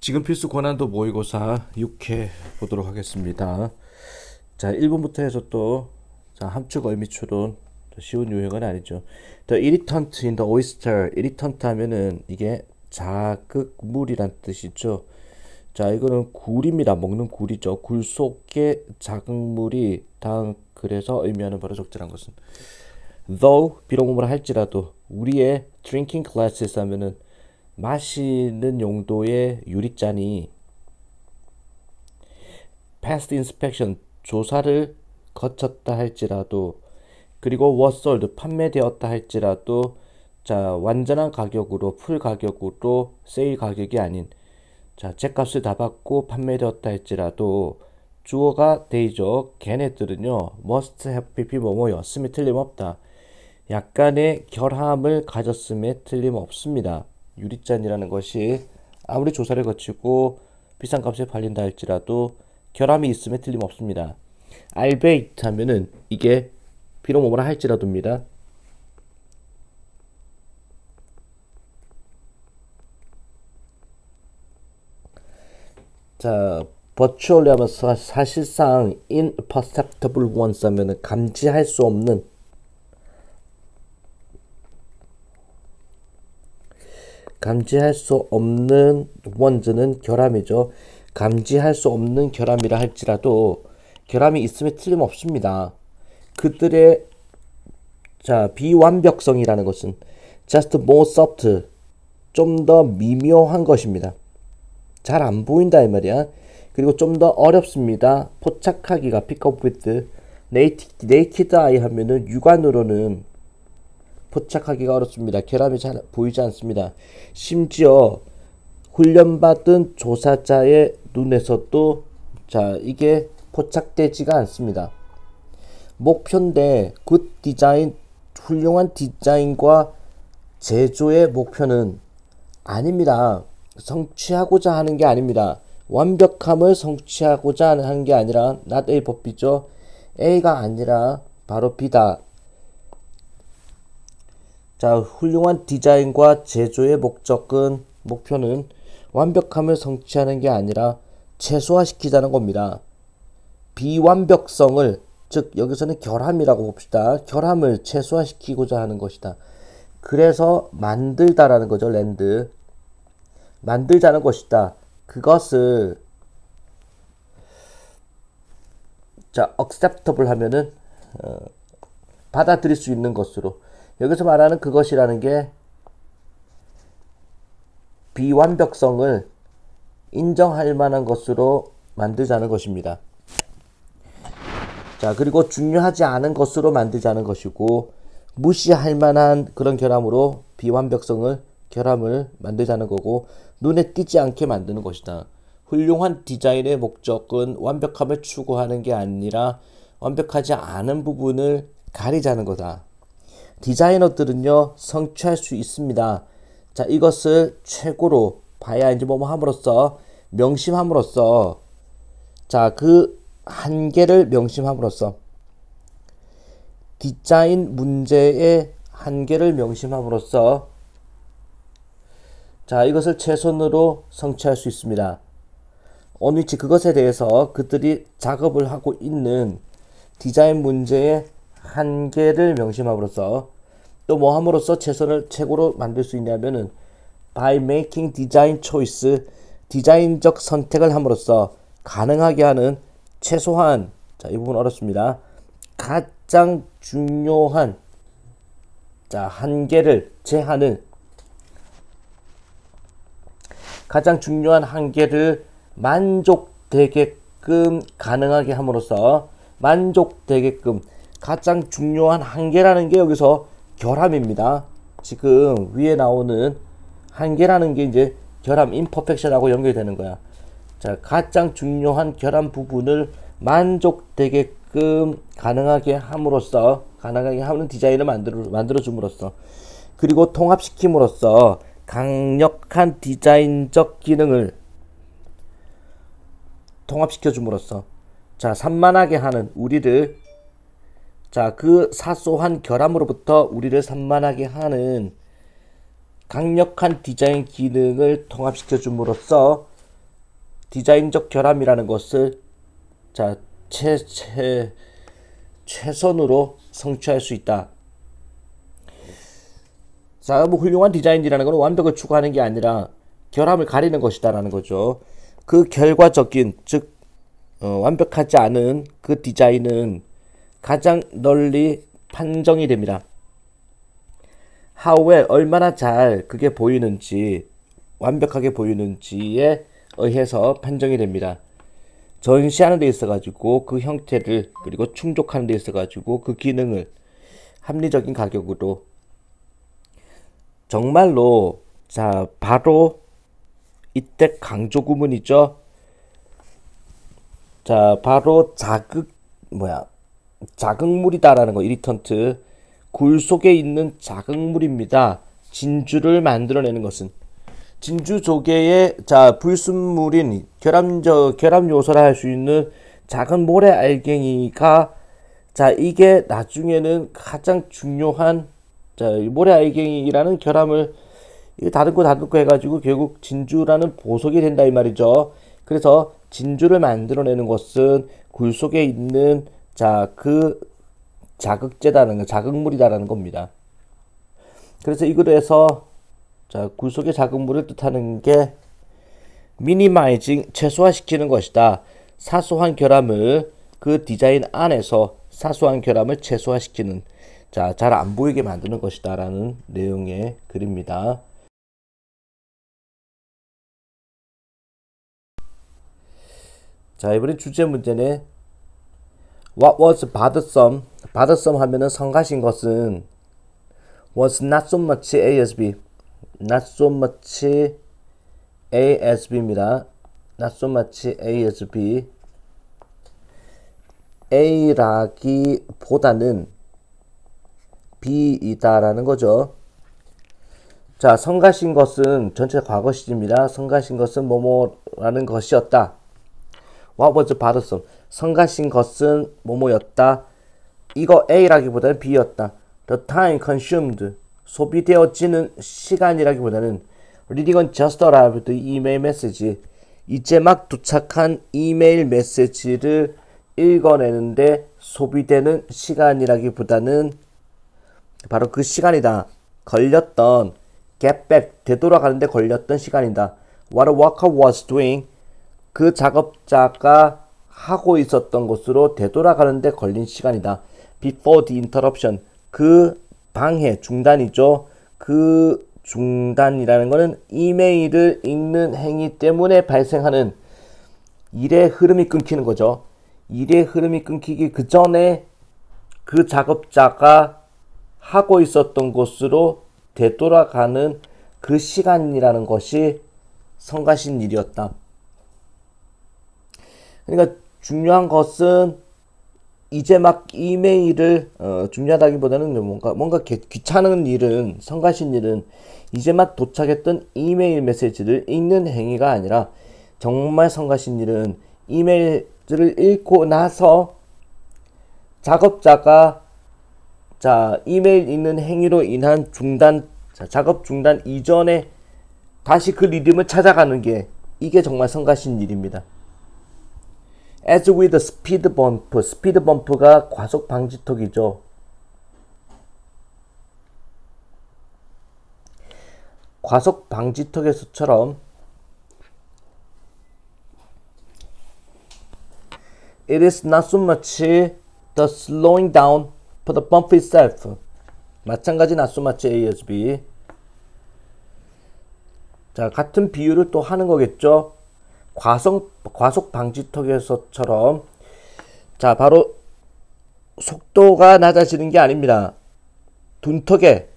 지금 필수 고난도 모의고사 6회 보도록 하겠습니다. 자, 1번부터 해서 또 함축 의미 추론. 쉬운 유형은 아니죠. The irritant in the oyster. irritant 하면은 이게 자극물이란 뜻이죠. 자, 이거는 굴입니다. 먹는 굴이죠. 굴 속에 자극물이 다음 글에서 의미하는 바로 적절한 것은 though 비록 뭐라 할지라도 우리의 drinking glasses 하면은 마시는 용도의 유리잔이 past inspection 조사를 거쳤다 할지라도 그리고 was sold 판매되었다 할지라도 자 완전한 가격으로 풀 가격으로 세일 가격이 아닌 자 죗값을 다 받고 판매되었다 할지라도 주어가 되죠. 걔네들은요 must have pp 뭐뭐였음에 틀림없다. 약간의 결함을 가졌음에 틀림없습니다. 유리잔이라는 것이 아무리 조사를 거치고 비싼 값에 팔린다 할지라도 결함이 있음에 틀림없습니다. albeit 하면은 이게 비록 뭐라 할지라도입니다. 자, virtually 하면 사실상 imperceptible ones 하면은 감지할 수 없는 ones는 결함이죠. 감지할 수 없는 결함이라 할지라도 결함이 있음에 틀림없습니다. 그들의 비완벽성이라는 것은 just more subtle 좀 더 미묘한 것입니다. 잘 안 보인다 이 말이야. 그리고 좀 더 어렵습니다. 포착하기가 pick up with naked eye 하면은 육안으로는 포착하기가 어렵습니다. 결함이 잘 보이지 않습니다. 심지어 훈련받은 조사자의 눈에서도 이게 포착되지가 않습니다. 목표인데 굿 디자인, 훌륭한 디자인과 제조의 목표는 아닙니다. 성취하고자 하는 게 아닙니다. 완벽함을 성취하고자 하는 게 아니라 not A but B죠. A가 아니라 바로 B다. 자, 훌륭한 디자인과 제조의 목표는 완벽함을 성취하는 게 아니라 최소화시키자는 겁니다. 비완벽성을, 즉 여기서는 결함이라고 봅시다. 결함을 최소화시키고자 하는 것이다. 그래서 만들다라는 거죠. 랜드. 만들자는 것이다. 그것을 acceptable 하면은 받아들일 수 있는 것으로 여기서 말하는 그것이라는 게 비완벽성을 인정할 만한 것으로 만들자는 것입니다. 자, 그리고 중요하지 않은 것으로 만들자는 것이고 무시할 만한 그런 결함을 만들자는 거고 눈에 띄지 않게 만드는 것이다. 훌륭한 디자인의 목적은 완벽함을 추구하는 게 아니라 완벽하지 않은 부분을 가리자는 거다. 디자이너들은요 성취할 수 있습니다. 자, 이것을 최고로 봐야 이제 뭐뭐 함으로써 명심함으로써 그 한계를 명심함으로써 디자인 문제의 한계를 명심함으로써 이것을 최선으로 성취할 수 있습니다. 어느 위치 그것에 대해서 그들이 작업을 하고 있는 디자인 문제의 한계를 명심함으로써 또 뭐 함으로써 최고로 만들 수 있냐면은 by making design choice 디자인적 선택을 함으로써 가능하게 하는 최소한 이 부분 어렵습니다. 가장 중요한 가장 중요한 한계를 만족되게끔 가능하게 함으로써 가장 중요한 한계라는 게 여기서 결함입니다. 지금 위에 나오는 한계라는 게 이제 결함 imperfection하고 연결되는 거야. 자, 가장 중요한 결함 부분을 만족되게끔 가능하게 하는 디자인을 만들어 줌으로써 그리고 통합시킴으로써 강력한 디자인적 기능을 통합시켜 줌으로써 산만하게 하는 우리를 그 사소한 결함으로부터 우리를 산만하게 하는 강력한 디자인 기능을 통합시켜 줌으로써 디자인적 결함이라는 것을 자, 최선으로 성취할 수 있다. 자, 뭐 훌륭한 디자인이라는 것은 완벽을 추구하는 게 아니라 결함을 가리는 것이다라는 거죠. 그 결과적인, 즉 완벽하지 않은 그 디자인은 가장 널리 판정이 됩니다. how well, 얼마나 잘 그게 보이는지, 완벽하게 보이는지에 의해서 판정이 됩니다. 전시하는 데 있어가지고 그 형태를, 그리고 충족하는 데 있어가지고 그 기능을 합리적인 가격으로, 정말로 자 바로 이때 강조 구문이죠. 자 바로 자극물이다라는 거. 이리턴트, 굴 속에 있는 자극물입니다. 진주를 만들어내는 것은 진주 조개의 자 불순물인 결함 요소라 할 수 있는 작은 모래 알갱이가 자 이게 나중에는 가장 중요한 자 모래 알갱이라는 결함을 다른 거 해가지고 결국 진주라는 보석이 된다 이 말이죠. 그래서 진주를 만들어내는 것은 굴 속에 있는 자 그 자극제다라는 거, 자극물이다라는 겁니다. 그래서 이 글에서 자 굴 속의 자극물을 뜻하는 게 미니마이징, 최소화시키는 것이다. 사소한 결함을 그 디자인 안에서 사소한 결함을 최소화시키는, 자 잘 안 보이게 만드는 것이다 라는 내용의 글입니다. 자 이번엔 주제 문제네. What was bothersome? bothersome 하면은 성가신 것은 was not so much A as B, not so much A as B입니다. not so much A as B. A라기보다는 B이다라는 거죠. 자, 성가신 것은 전체 과거 시제입니다. 성가신 것은 뭐뭐라는 것이었다. What was bothersome? 성가신 것은 뭐뭐였다. 이거 A라기보다는 B였다. The time consumed, 소비되어지는 시간이라기보다는 reading on just arrived email message, 이제 막 도착한 이메일 메시지를 읽어내는데 소비되는 시간이라기보다는 바로 그 시간이다. 걸렸던 get back, 되돌아가는데 걸렸던 시간이다. What a worker was doing, 그 작업자가 하고 있었던 것으로 되돌아가는데 걸린 시간이다. Before the interruption, 그 방해, 중단이죠. 그 중단이라는 것은 이메일을 읽는 행위 때문에 발생하는 일의 흐름이 끊기는 거죠. 일의 흐름이 끊기기 그 전에 그 작업자가 하고 있었던 곳으로 되돌아가는 그 시간이라는 것이 성가신 일이었다. 그러니까 중요한 것은 이제 막 이메일을 중요하다기보다는 뭔가 귀찮은 일은, 성가신 일은 이제 막 도착했던 이메일 메시지를 읽는 행위가 아니라 정말 성가신 일은 이메일을 읽고 나서 작업자가 자 이메일 읽는 행위로 인한 중단, 자, 작업 중단 이전에 다시 그 리듬을 찾아가는 게, 이게 정말 성가신 일입니다. As with speed bump, 스피드 범프가 과속 방지턱이죠. 과속 방지턱에서처럼 it is not so much the slowing down for the bump itself. 마찬가지 not so much A as B. 자, 같은 비유를 또 하는 거겠죠. 과속 방지턱에서처럼 자 바로 속도가 낮아지는 게 아닙니다. 둔턱에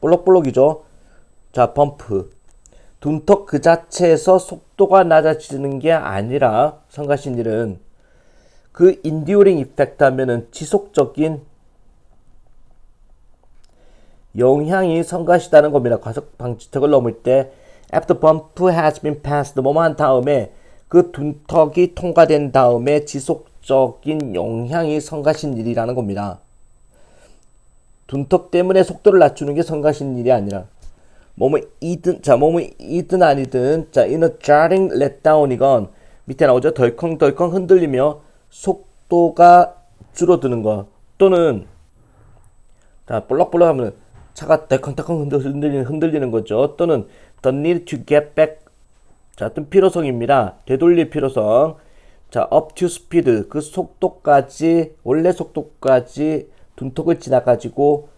볼록볼록이죠. 자 범프, 둔턱 그 자체에서 속도가 낮아지는 게 아니라 성가신 일은 그 enduring effect 하면은 지속적인 영향이 성가시다는 겁니다. 과속 방지턱을 넘을 때 after bump has been passed, 뭐뭐 한 다음에 그 둔턱이 통과된 다음에 지속적인 영향이 성가신 일이라는 겁니다. 둔턱 때문에 속도를 낮추는 게 성가신 일이 아니라 뭐뭐이든 아니든 자 in a jarring letdown 이건 밑에 나오죠. 덜컹덜컹 흔들리며 속도가 줄어드는 거 또는 자 볼락볼락 하면 차가 덜컹덜컹 흔들리는 거죠. 또는 the need to get back 자 어떤 필요성입니다. 되돌릴 필요성. 자 up to speed 그 속도까지 원래 속도까지 둔턱을 지나가지고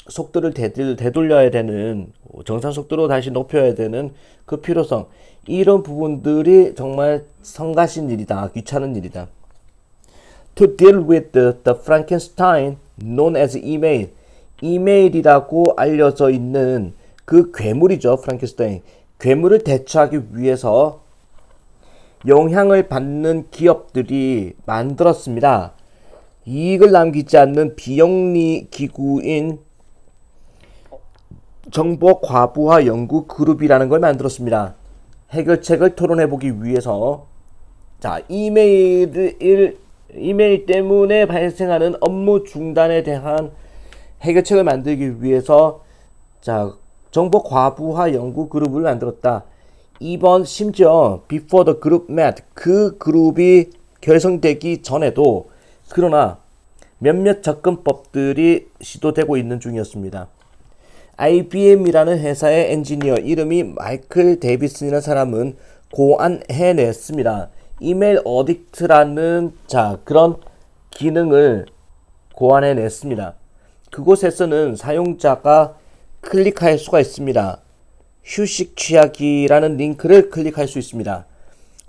속도를 되돌려야 되는 정상 속도로 다시 높여야 되는 그 필요성 이런 부분들이 정말 성가신 일이다. 귀찮은 일이다. To deal with the Frankenstein known as email 이메일이라고 알려져 있는 그 괴물이죠. 프랑켄슈타인 괴물을 대처하기 위해서 영향을 받는 기업들이 만들었습니다. 이익을 남기지 않는 비영리 기구인 정보 과부하 연구 그룹이라는 걸 만들었습니다. 해결책을 토론해보기 위해서 자 이메일 때문에 발생하는 업무 중단에 대한 해결책을 만들기 위해서 자 정보 과부하 연구 그룹을 만들었다. 이번 심지어 before the group met 그 그룹이 결성되기 전에도 그러나 몇몇 접근법들이 시도되고 있는 중이었습니다. IBM이라는 회사의 엔지니어 이름이 마이클 데이비슨이라는 사람은 고안해냈습니다. 이메일 어딕트라는 자 그런 기능을 고안해냈습니다. 그곳에서는 사용자가 클릭할 수가 있습니다. 휴식 취하기라는 링크를 클릭할 수 있습니다.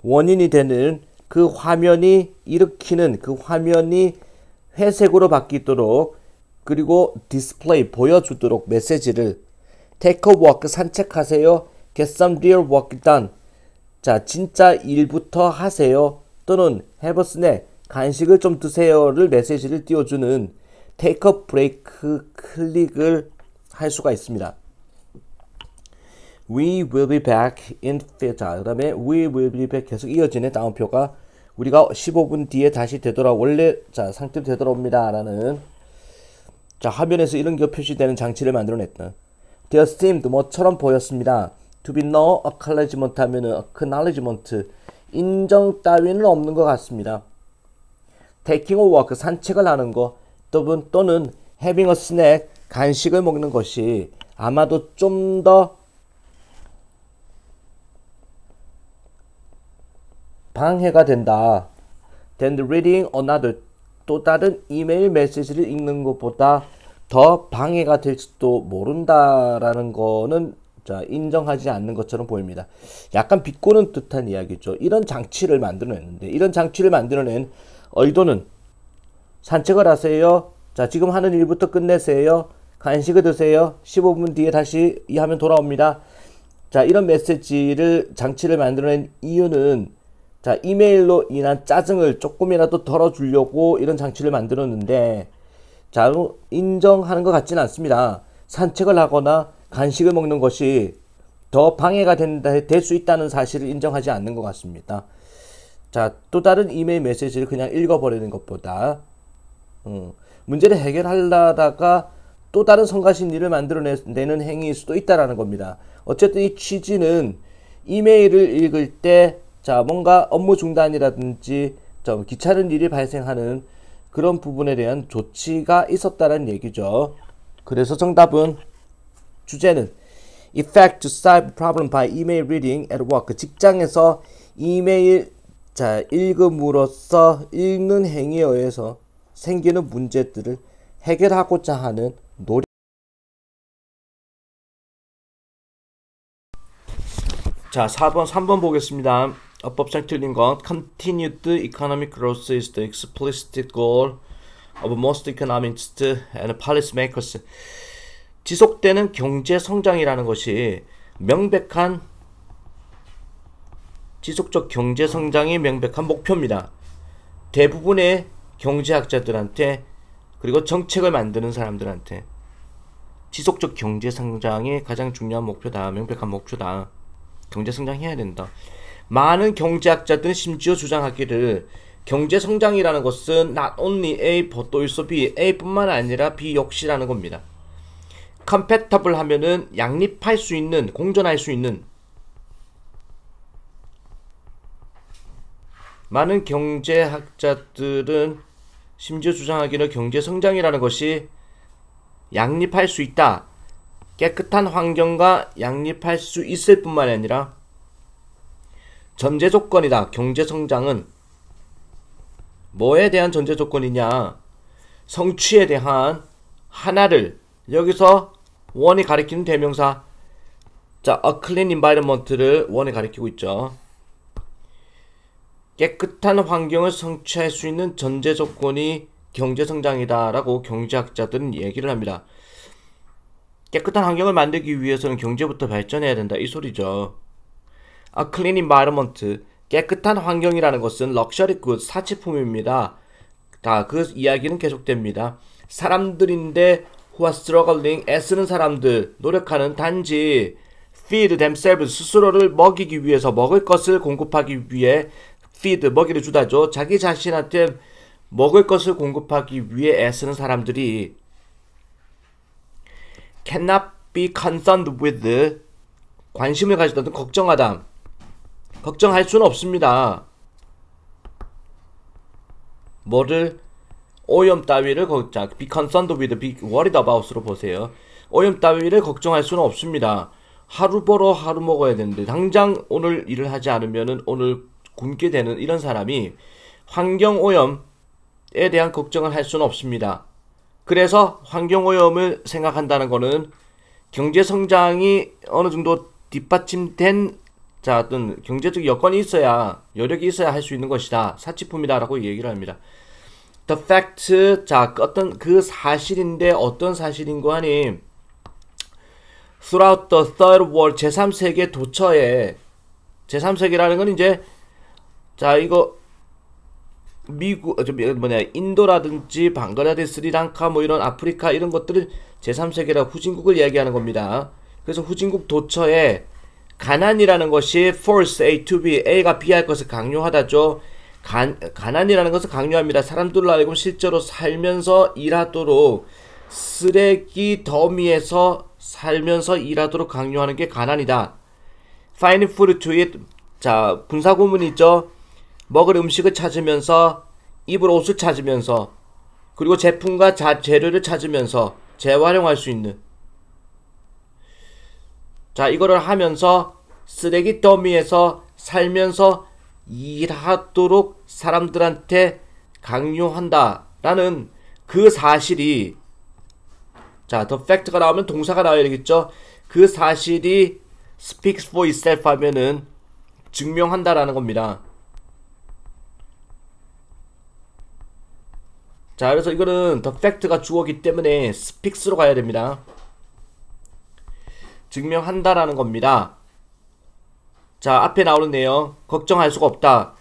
원인이 되는 그 화면이 일으키는 그 화면이 회색으로 바뀌도록 그리고 디스플레이 보여주도록 메시지를 Take a walk 산책하세요. Get some real work done. 자 진짜 일부터 하세요. 또는 Have a snack 간식을 좀 드세요를 메시지를 띄워주는 Take a break 클릭을 할 수가 있습니다. We will be back in 자 그 다음에 we will be back 계속 이어지는 다운표가 우리가 15분 뒤에 다시 원래 자 상태로 되돌아옵니다 라는 자 화면에서 이런 게 표시되는 장치를 만들어냈다. There seemed 뭐처럼 보였습니다. To be no acknowledgement 하면은 acknowledgement 인정 따위는 없는 것 같습니다. Taking a walk 산책을 하는 거 또는 having a snack 간식을 먹는 것이 아마도 좀 더 방해가 된다. Than reading another 또 다른 이메일 메시지를 읽는 것보다 더 방해가 될지도 모른다라는 거는 자 인정하지 않는 것처럼 보입니다. 약간 비꼬는 듯한 이야기죠. 이런 장치를 만들어냈는데 이런 장치를 만들어낸 의도는 산책을 하세요. 자 지금 하는 일부터 끝내세요. 간식을 드세요. 15분 뒤에 다시 이 화면 돌아옵니다. 자 이런 메시지를 장치를 만들어낸 이유는 자 이메일로 인한 짜증을 조금이라도 덜어주려고 이런 장치를 만들었는데 자 인정하는 것 같지는 않습니다. 산책을 하거나 간식을 먹는 것이 더 방해가 될 수 있다는 사실을 인정하지 않는 것 같습니다. 자 또 다른 이메일 메시지를 그냥 읽어버리는 것보다 문제를 해결하려다가 또 다른 성가신 일을 만들어내는 행위일 수도 있다라는 겁니다. 어쨌든 이 취지는 이메일을 읽을 때 자 뭔가 업무 중단이라든지 좀 귀찮은 일이 발생하는 그런 부분에 대한 조치가 있었다는 얘기죠. 그래서 정답은 주제는 Effect to solve problem by email reading at work 직장에서 이메일 자 읽음으로써 읽는 행위에 의해서 생기는 문제들을 해결하고자 하는 노력. 자 3번 보겠습니다. 어법상 틀린 건 Continued economic growth is the explicit goal of most economists and policymakers. 지속되는 경제 성장이라는 것이 지속적 경제 성장이 명백한 목표입니다. 대부분의 경제학자들한테 그리고 정책을 만드는 사람들한테 지속적 경제 성장이 가장 중요한 목표다. 명백한 목표다. 경제 성장해야 된다. 많은 경제학자들은 심지어 주장하기를 경제 성장이라는 것은 not only A but also B, A뿐만 아니라 B 역시라는 겁니다. compatible 하면은 양립할 수 있는, 공존할 수 있는. 많은 경제학자들은 심지어 주장하기는 경제 성장이라는 것이 양립할 수 있다. 깨끗한 환경과 양립할 수 있을 뿐만 아니라 전제 조건이다. 경제 성장은 뭐에 대한 전제 조건이냐? 성취에 대한 하나를, 여기서 원이 가리키는 대명사, 자, a clean environment를 원이 가리키고 있죠. 깨끗한 환경을 성취할 수 있는 전제 조건이 경제 성장이다 라고 경제학자들은 얘기를 합니다. 깨끗한 환경을 만들기 위해서는 경제부터 발전해야 된다, 이 소리죠. A clean environment, 깨끗한 환경이라는 것은 luxury good, 사치품입니다. 자, 그 이야기는 계속됩니다. 사람들인데 who are struggling, 애쓰는 사람들, 노력하는, 단지 feed themselves, 스스로를 먹이기 위해서, 먹을 것을 공급하기 위해 feed, 먹이를 주다죠. 자기 자신한테 먹을 것을 공급하기 위해 애쓰는 사람들이 cannot be concerned with, 관심을 가지다, 걱정하다. 걱정할 수는 없습니다. 뭐를? 오염 따위를 be concerned with, be worried about으로 보세요. 오염 따위를 걱정할 수는 없습니다. 하루 벌어 하루 먹어야 되는데 당장 오늘 일을 하지 않으면은 오늘 굶게 되는 이런 사람이 환경오염에 대한 걱정을 할 수는 없습니다. 그래서 환경오염을 생각한다는 거는 경제성장이 어느 정도 뒷받침된, 자, 어떤 경제적 여건이 있어야, 여력이 있어야 할 수 있는 것이다. 사치품이다 라고 얘기를 합니다. The fact, 자, 어떤 그 사실인데 어떤 사실인고 하니 throughout the third world, 제3세계 도처에, 제3세계라는 건 이제, 자, 이거 미국, 인도라든지 방글라데시, 스리랑카, 뭐 이런 아프리카 이런 것들을 제3세계라 후진국을 이야기하는 겁니다. 그래서 후진국 도처에 가난이라는 것이 force A to B, A가 B 할 것을 강요하다죠. 가난이라는 것을 강요합니다. 사람들로 하여금 실제로 살면서 일하도록, 쓰레기 더미에서 살면서 일하도록 강요하는 게 가난이다. Find food to eat, 자, 분사구문이 있죠. 먹을 음식을 찾으면서, 입을 옷을 찾으면서, 그리고 제품과 재료를 찾으면서 재활용할 수 있는, 자, 이거를 하면서 쓰레기 더미에서 살면서 일하도록 사람들한테 강요한다라는 그 사실이, 자, the fact가 나오면 동사가 나와야 되겠죠. 그 사실이 speaks for itself 하면은 증명한다라는 겁니다. 자, 그래서 이거는 the fact가 주어기 때문에 speaks로 가야 됩니다. 증명한다라는 겁니다. 자, 앞에 나오는 내용, 걱정할 수가 없다.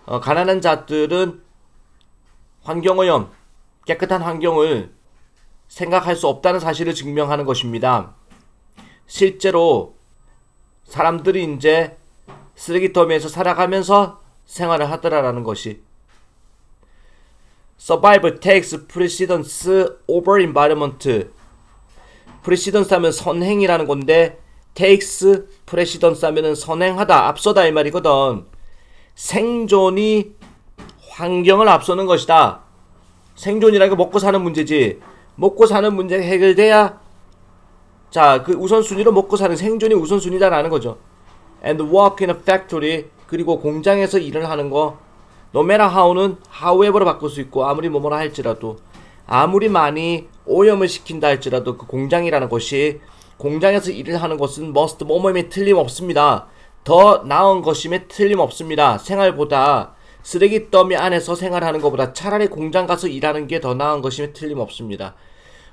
가난한 자들은 환경오염, 깨끗한 환경을 생각할 수 없다는 사실을 증명하는 것입니다. 실제로 사람들이 이제 쓰레기 더미에서 살아가면서 생활을 하더라라는 것이, survival takes precedence over environment. precedence 하면 선행이라는 건데 takes precedence 하면은 선행하다, 앞서다 이 말이거든. 생존이 환경을 앞서는 것이다. 생존이라는 게 먹고 사는 문제지. 먹고 사는 문제가 해결돼야, 자, 그 우선순위로 먹고 사는 생존이 우선순위다라는 거죠. And work in a factory, 그리고 공장에서 일을 하는 거, no matter how는 however로 바꿀 수 있고, 아무리 뭐뭐라 할지라도, 아무리 많이 오염을 시킨다 할지라도 그 공장이라는 것이, 공장에서 일을 하는 것은 must, 뭐뭐임에 틀림없습니다. 더 나은 것임에 틀림없습니다. 생활보다, 쓰레기 더미 안에서 생활하는 것보다 차라리 공장 가서 일하는 게 더 나은 것임에 틀림없습니다.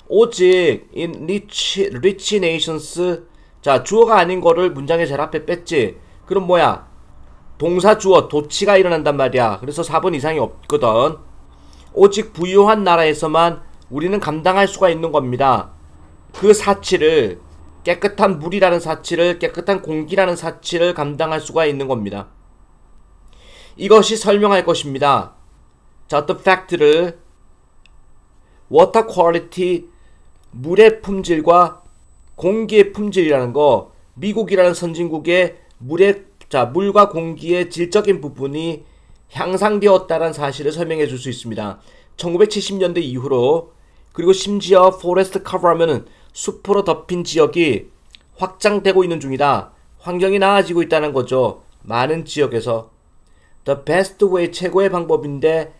오직 in rich nations, 자, 주어가 아닌 거를 문장의 제일 앞에 뺐지. 그럼 뭐야? 동사 주어 도치가 일어난단 말이야. 그래서 4번 이상이 없거든. 오직 부유한 나라에서만 우리는 감당할 수가 있는 겁니다. 그 사치를, 깨끗한 물이라는 사치를, 깨끗한 공기라는 사치를 감당할 수가 있는 겁니다. 이것이 설명할 것입니다. 자, 어떤 팩트를, water quality, 물의 품질과 공기의 품질이라는 거, 미국이라는 선진국의 물과 공기의 질적인 부분이 향상되었다는 사실을 설명해 줄 수 있습니다. 1970년대 이후로. 그리고 심지어 포레스트 커버하면은 숲으로 덮인 지역이 확장되고 있는 중이다. 환경이 나아지고 있다는 거죠. 많은 지역에서. The best way, 최고의 방법인데,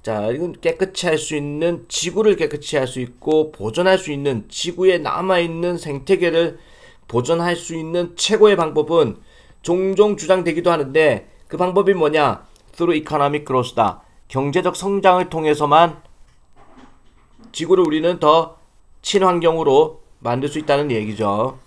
자, 이건 깨끗이 할 수 있는, 지구를 깨끗이 할 수 있고 보존할 수 있는, 지구에 남아있는 생태계를 보존할 수 있는 최고의 방법은 종종 주장되기도 하는데, 그 방법이 뭐냐? Through economic growth다. 경제적 성장을 통해서만 지구를 우리는 더 친환경으로 만들 수 있다는 얘기죠.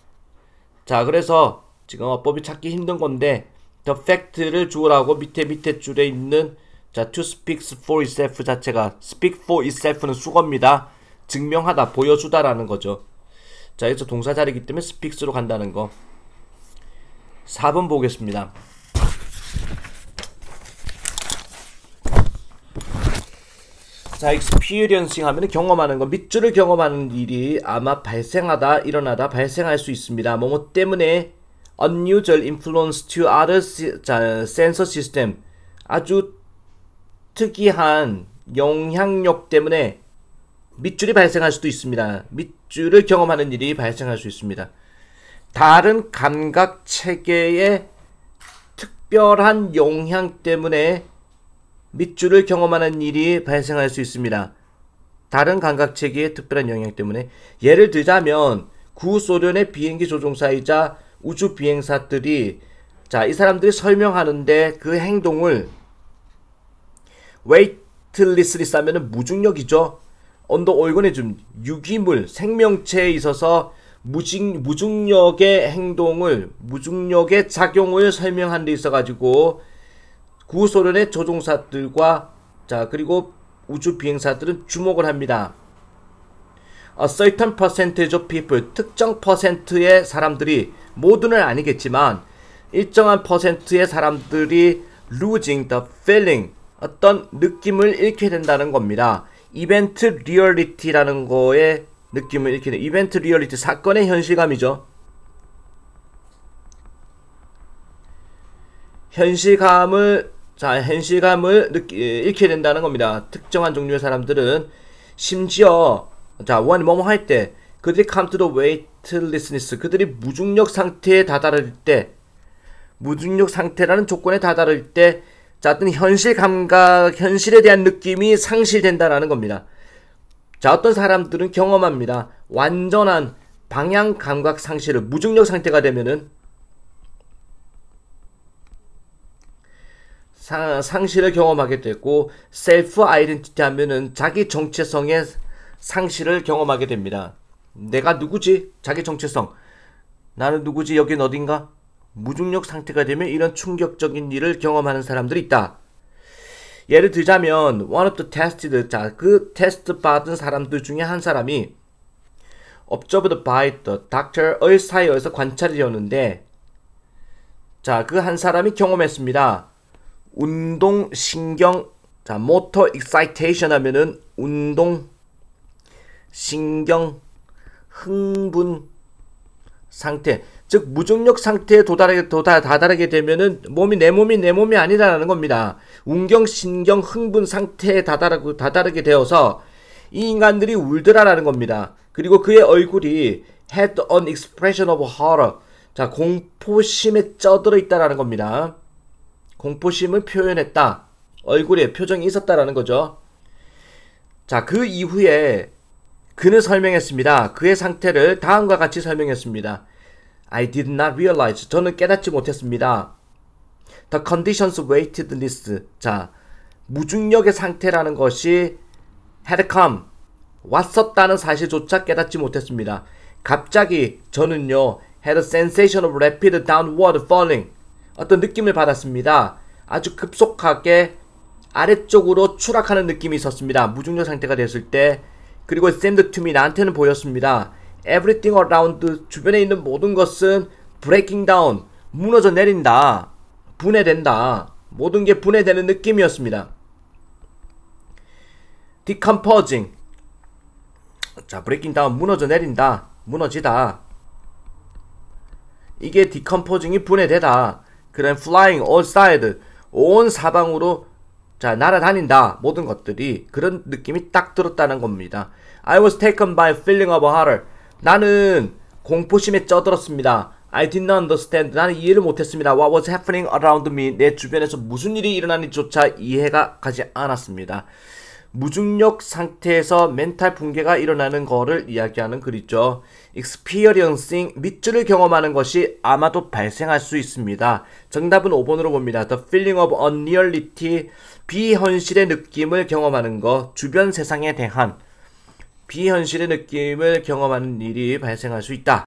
자, 그래서 지금 어법이 찾기 힘든 건데, the fact를 주어라고 밑에 줄에 있는, 자, to speak for itself 자체가, speak for itself는 수거입니다. 증명하다, 보여주다라는 거죠. 자, 여기서 동사 자리이기 때문에 speaks로 간다는 거. 4번 보겠습니다. 자, experiencing 하면 경험하는 거, 밑줄을 경험하는 일이 아마 발생하다, 일어나다, 발생할 수 있습니다. 뭐뭐 때문에 unusual influence to other sensor system, 아주 특이한 영향력 때문에 밑줄이 발생할 수도 있습니다. 밑줄을 경험하는 일이 발생할 수 있습니다. 다른 감각 체계의 특별한 영향 때문에 밑줄을 경험하는 일이 발생할 수 있습니다. 다른 감각 체계의 특별한 영향 때문에. 예를 들자면 구소련의 비행기 조종사이자 우주 비행사들이, 자, 이 사람들이 설명하는데 그 행동을 weightlessly 하면은 무중력이죠. 언더 오르가니즘, 유기물, 생명체에 있어서 무중력의 행동을, 무중력의 작용을 설명한 데 있어가지고 구소련의 조종사들과, 자, 그리고 우주 비행사들은 주목을 합니다. A certain percentage of people, 특정 퍼센트의 사람들이, 모두는 아니겠지만 일정한 퍼센트의 사람들이 losing the feeling, 어떤 느낌을 잃게 된다는 겁니다. 이벤트 리얼리티라는 거에 느낌을 잃게 돼. 이벤트 리얼리티, 사건의 현실감이죠. 현실감을 잃게 된다는 겁니다. 특정한 종류의 사람들은. 심지어, 자, 뭐뭐 할 때, 그들이 come to the weightlessness, 그들이 무중력 상태에 다다를 때, 무중력 상태라는 조건에 다다를 때, 자, 어떤 현실 감각, 현실에 대한 느낌이 상실된다라는 겁니다. 자, 어떤 사람들은 경험합니다. 완전한 방향 감각 상실을, 무중력 상태가 되면은 상실을 경험하게 되고, 셀프 아이덴티티 하면은 자기 정체성의 상실을 경험하게 됩니다. 내가 누구지? 자기 정체성. 나는 누구지? 여긴 어딘가? 무중력 상태가 되면 이런 충격적인 일을 경험하는 사람들이 있다. 예를 들자면 one of the tested, 자, 그 테스트 받은 사람들 중에 한 사람이 observed by the doctor, 의사에서 관찰이 되었는데, 자, 그 한 사람이 경험했습니다. 운동 신경, 자, motor excitation 하면은 운동 신경 흥분 상태, 즉 무중력 상태에 다다르게 되면은 내 몸이 아니라는 겁니다. 운경 신경 흥분 상태에 다다르게 되어서 이 인간들이 울더라라는 겁니다. 그리고 그의 얼굴이 had an expression of horror, 자, 공포심에 쩌들어 있다라는 겁니다. 공포심을 표현했다. 얼굴에 표정이 있었다라는 거죠. 자, 그 이후에 그는 설명했습니다. 그의 상태를 다음과 같이 설명했습니다. I did not realize, 저는 깨닫지 못했습니다. The conditions weightedness, 자, 무중력의 상태라는 것이 had come, 왔었다는 사실조차 깨닫지 못했습니다. 갑자기 저는요, had a sensation of rapid downward falling, 어떤 느낌을 받았습니다. 아주 급속하게 아래쪽으로 추락하는 느낌이 있었습니다. 무중력 상태가 됐을 때. 그리고 it seemed to me, 나한테는 보였습니다. Everything around, 주변에 있는 모든 것은 breaking down, 무너져 내린다, 분해된다, 모든 게 분해되는 느낌이었습니다. decomposing, 자, breaking down, 무너져 내린다, 무너지다. 이게 decomposing이 분해되다. 그런 flying all side, 온 사방으로 자 날아다닌다. 모든 것들이 그런 느낌이 딱 들었다는 겁니다. I was taken by a feeling of horror. 나는 공포심에 쩌들었습니다. I did not understand. 나는 이해를 못했습니다. What was happening around me. 내 주변에서 무슨 일이 일어나는지조차 이해가 가지 않았습니다. 무중력 상태에서 멘탈 붕괴가 일어나는 거를 이야기하는 글이죠. experiencing, 밑줄을 경험하는 것이 아마도 발생할 수 있습니다. 정답은 5번으로 봅니다. The feeling of unreality, 비현실의 느낌을 경험하는 것, 주변 세상에 대한 비현실의 느낌을 경험하는 일이 발생할 수 있다.